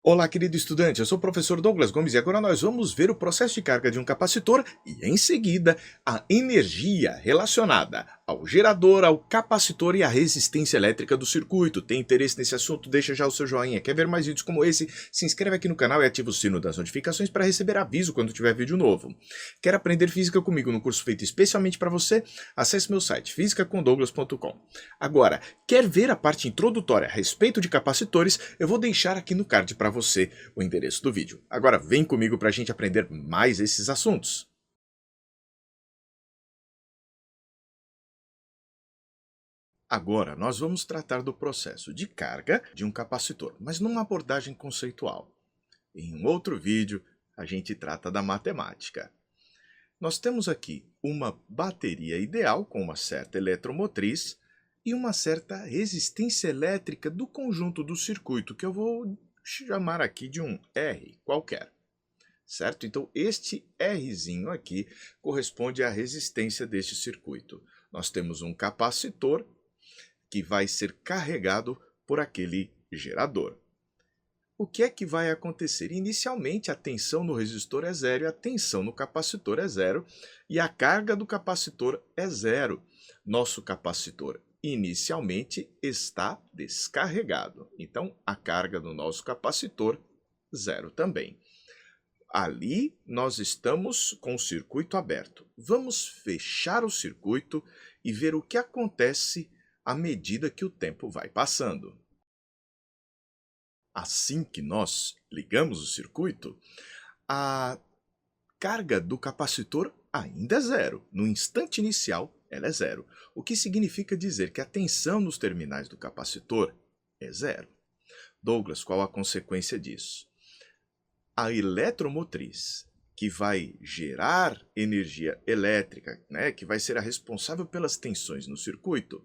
Olá, querido estudante, eu sou o professor Douglas Gomes e agora nós vamos ver o processo de carga de um capacitor e, em seguida, a energia relacionada ao gerador, ao capacitor e à resistência elétrica do circuito. Tem interesse nesse assunto? Deixa já o seu joinha. Quer ver mais vídeos como esse? Se inscreve aqui no canal e ativa o sino das notificações para receber aviso quando tiver vídeo novo. Quer aprender física comigo no curso feito especialmente para você? Acesse meu site fisicacomdouglas.com. Agora, quer ver a parte introdutória a respeito de capacitores? Eu vou deixar aqui no card para você o endereço do vídeo. Agora vem comigo para a gente aprender mais esses assuntos. Agora nós vamos tratar do processo de carga de um capacitor, mas numa abordagem conceitual. Em um outro vídeo, a gente trata da matemática. Nós temos aqui uma bateria ideal com uma certa eletromotriz e uma certa resistência elétrica do conjunto do circuito, que eu vou chamar aqui de um R qualquer, certo? Então, este Rzinho aqui corresponde à resistência deste circuito. Nós temos um capacitor que vai ser carregado por aquele gerador. O que é que vai acontecer? Inicialmente, a tensão no resistor é zero e a tensão no capacitor é zero e a carga do capacitor é zero. Nosso capacitor inicialmente está descarregado. Então, a carga do nosso capacitor, zero também. Ali, nós estamos com o circuito aberto. Vamos fechar o circuito e ver o que acontece à medida que o tempo vai passando. Assim que nós ligamos o circuito, a carga do capacitor ainda é zero. No instante inicial, ela é zero, o que significa dizer que a tensão nos terminais do capacitor é zero. Douglas, qual a consequência disso? A eletromotriz, que vai gerar energia elétrica, que vai ser a responsável pelas tensões no circuito,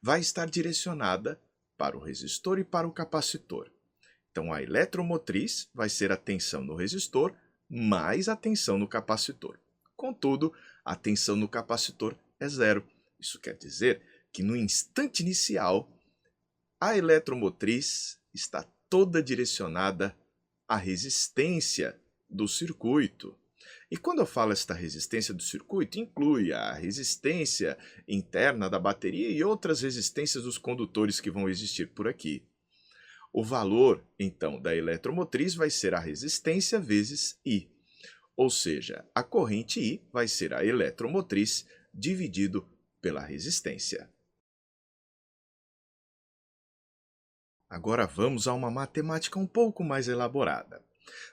vai estar direcionada para o resistor e para o capacitor. Então, a eletromotriz vai ser a tensão no resistor mais a tensão no capacitor. Contudo, a tensão no capacitor é zero. Isso quer dizer que no instante inicial, a eletromotriz está toda direcionada à resistência do circuito. E quando eu falo esta resistência do circuito, inclui a resistência interna da bateria e outras resistências dos condutores que vão existir por aqui. O valor, então, da eletromotriz vai ser a resistência vezes I. Ou seja, a corrente I vai ser a eletromotriz dividido pela resistência. Agora vamos a uma matemática um pouco mais elaborada.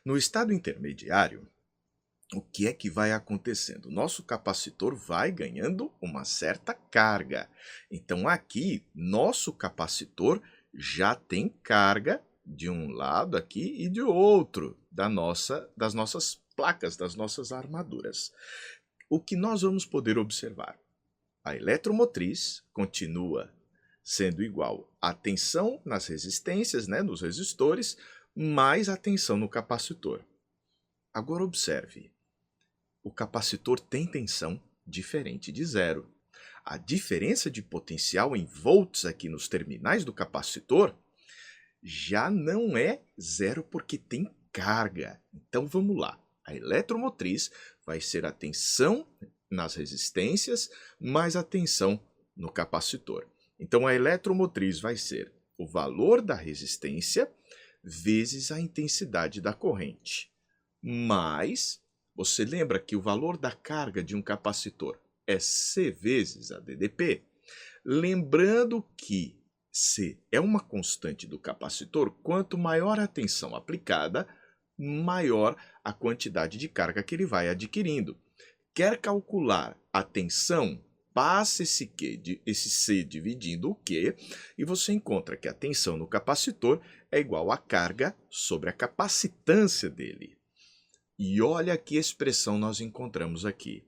No estado intermediário, o que é que vai acontecendo? Nosso capacitor vai ganhando uma certa carga. Então, aqui, nosso capacitor já tem carga de um lado aqui e de outro das nossas placas, das nossas armaduras. O que nós vamos poder observar? A eletromotriz continua sendo igual à tensão nas resistências, nos resistores, mais a tensão no capacitor. Agora observe, o capacitor tem tensão diferente de zero. A diferença de potencial em volts aqui nos terminais do capacitor já não é zero porque tem carga. Então vamos lá. A eletromotriz vai ser a tensão nas resistências mais a tensão no capacitor. Então a eletromotriz vai ser o valor da resistência vezes a intensidade da corrente. Mais, você lembra que o valor da carga de um capacitor é C vezes a DDP, lembrando que C é uma constante do capacitor, quanto maior a tensão aplicada, maior a quantidade de carga que ele vai adquirindo. Quer calcular a tensão? Passa esse C dividindo o Q e você encontra que a tensão no capacitor é igual à carga sobre a capacitância dele. E olha que expressão nós encontramos aqui.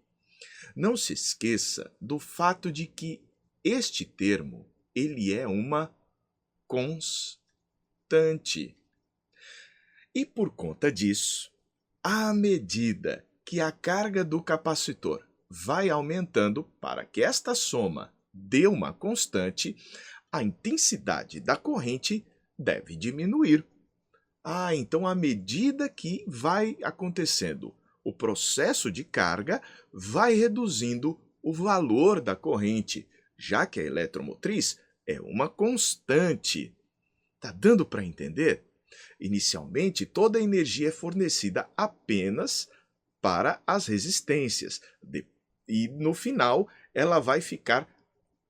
Não se esqueça do fato de que este termo ele é uma constante. E por conta disso, à medida que a carga do capacitor vai aumentando para que esta soma dê uma constante, a intensidade da corrente deve diminuir. Ah, então à medida que vai acontecendo o processo de carga, vai reduzindo o valor da corrente, já que a eletromotriz é uma constante. Tá dando para entender? Inicialmente, toda a energia é fornecida apenas para as resistências. E no final, ela vai ficar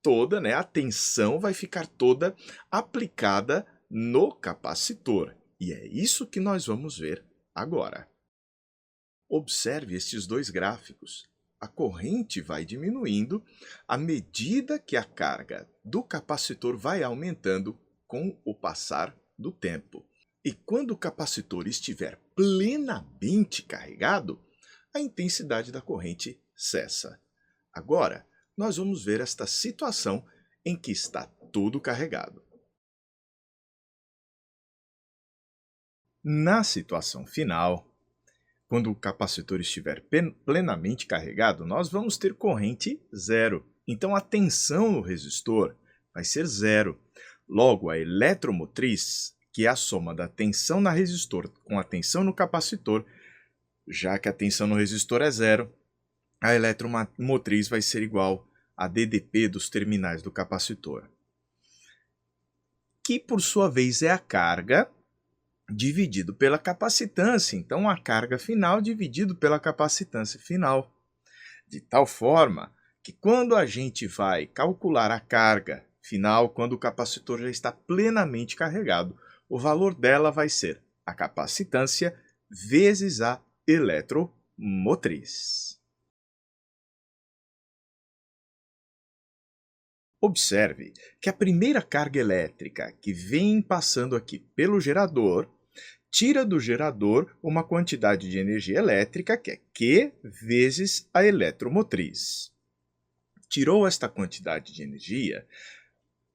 toda, né, a tensão vai ficar toda aplicada no capacitor. E é isso que nós vamos ver agora. Observe estes dois gráficos. A corrente vai diminuindo à medida que a carga do capacitor vai aumentando com o passar do tempo. E quando o capacitor estiver plenamente carregado, a intensidade da corrente cessa. Agora, nós vamos ver esta situação em que está tudo carregado. Na situação final, quando o capacitor estiver plenamente carregado, nós vamos ter corrente zero. Então a tensão no resistor vai ser zero. Logo, a eletromotriz, que é a soma da tensão na resistor com a tensão no capacitor, já que a tensão no resistor é zero, a eletromotriz vai ser igual a DDP dos terminais do capacitor, que por sua vez é a carga dividido pela capacitância. Então, a carga final dividido pela capacitância final. De tal forma que quando a gente vai calcular a carga final, quando o capacitor já está plenamente carregado, o valor dela vai ser a capacitância vezes a eletromotriz. Observe que a primeira carga elétrica que vem passando aqui pelo gerador tira do gerador uma quantidade de energia elétrica que é Q vezes a eletromotriz. Tirou esta quantidade de energia,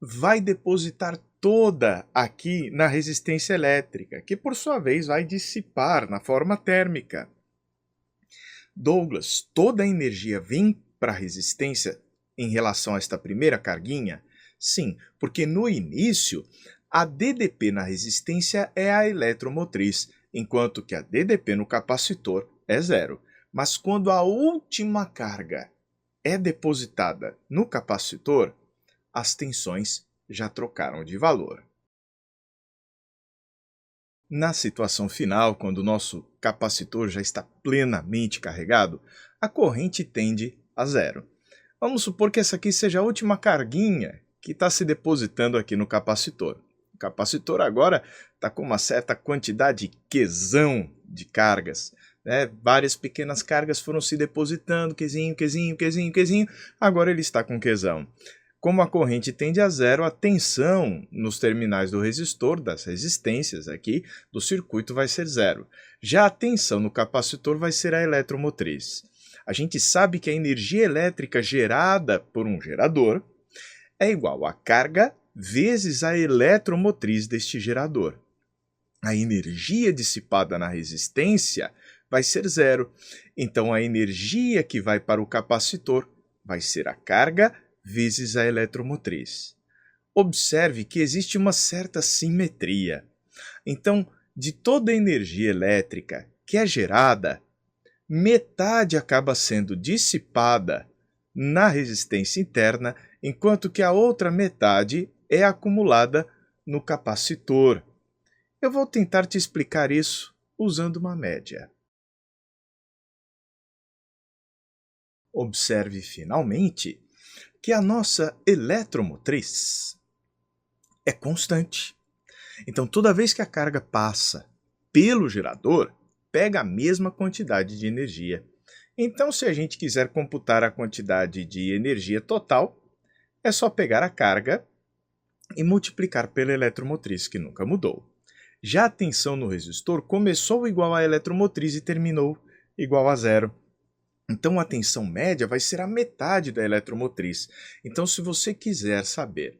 vai depositar toda aqui na resistência elétrica, que por sua vez vai dissipar na forma térmica. Douglas, toda a energia vem para a resistência em relação a esta primeira carguinha? Sim, porque no início a DDP na resistência é a eletromotriz, enquanto que a DDP no capacitor é zero. Mas quando a última carga é depositada no capacitor, as tensões já trocaram de valor. Na situação final, quando o nosso capacitor já está plenamente carregado, a corrente tende a zero. Vamos supor que essa aqui seja a última carguinha que está se depositando aqui no capacitor. O capacitor agora está com uma certa quantidade Qzão de cargas. Várias pequenas cargas foram se depositando, Qzinho, Qzinho, Qzinho, Qzinho. Agora ele está com Qzão. Como a corrente tende a zero, a tensão nos terminais do resistor, das resistências aqui, do circuito vai ser zero. Já a tensão no capacitor vai ser a eletromotriz. A gente sabe que a energia elétrica gerada por um gerador é igual a carga vezes a eletromotriz deste gerador. A energia dissipada na resistência vai ser zero. Então a energia que vai para o capacitor vai ser a carga vezes a eletromotriz. Observe que existe uma certa simetria. Então, de toda a energia elétrica que é gerada, metade acaba sendo dissipada na resistência interna, enquanto que a outra metade é acumulada no capacitor. Eu vou tentar te explicar isso usando uma média. Observe finalmente que a nossa eletromotriz é constante. Então, toda vez que a carga passa pelo gerador, pega a mesma quantidade de energia. Então, se a gente quiser computar a quantidade de energia total, é só pegar a carga e multiplicar pela eletromotriz, que nunca mudou. Já a tensão no resistor começou igual à eletromotriz e terminou igual a zero. Então a tensão média vai ser a metade da eletromotriz. Então, se você quiser saber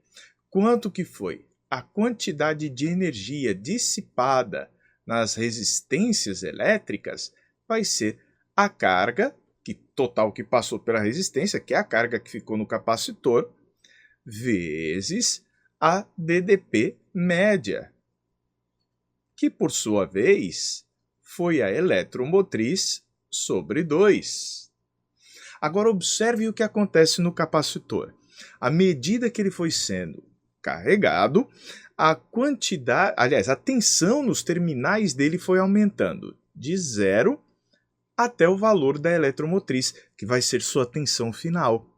quanto que foi a quantidade de energia dissipada nas resistências elétricas, vai ser a carga total que passou pela resistência, que é a carga que ficou no capacitor, vezes a DDP média. que por sua vez foi a eletromotriz sobre 2. Agora observe o que acontece no capacitor. À medida que ele foi sendo carregado, a quantidade, aliás, a tensão nos terminais dele foi aumentando de 0 até o valor da eletromotriz, que vai ser sua tensão final.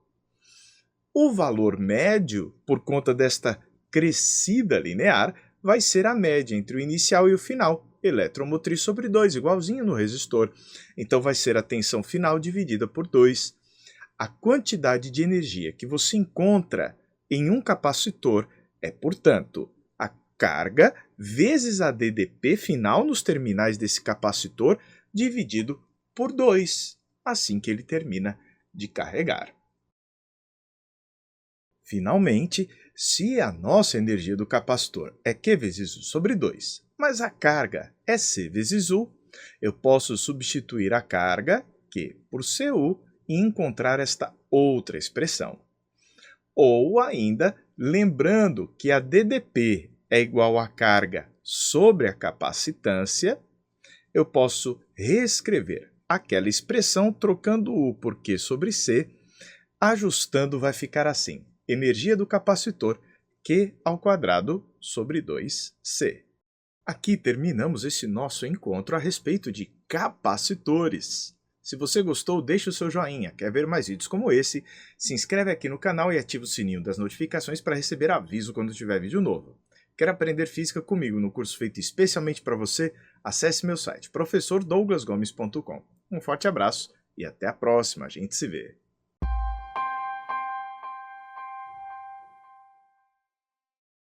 O valor médio, por conta desta crescida linear, vai ser a média entre o inicial e o final, eletromotriz sobre 2, igualzinho no resistor. Então vai ser a tensão final dividida por 2. A quantidade de energia que você encontra em um capacitor é, portanto, a carga vezes a DDP final nos terminais desse capacitor dividido por 2, assim que ele termina de carregar. Finalmente, se a nossa energia do capacitor é Q vezes U sobre 2, mas a carga é C vezes U, eu posso substituir a carga, Q por CU, e encontrar esta outra expressão. Ou ainda, lembrando que a DDP é igual à carga sobre a capacitância, eu posso reescrever aquela expressão trocando U por Q sobre C, ajustando vai ficar assim: energia do capacitor Q ao quadrado sobre 2C. Aqui terminamos esse nosso encontro a respeito de capacitores. Se você gostou, deixe o seu joinha. Quer ver mais vídeos como esse? Se inscreve aqui no canal e ativa o sininho das notificações para receber aviso quando tiver vídeo novo. Quer aprender física comigo no curso feito especialmente para você? Acesse meu site, professordouglasgomes.com. Um forte abraço e até a próxima, a gente se vê.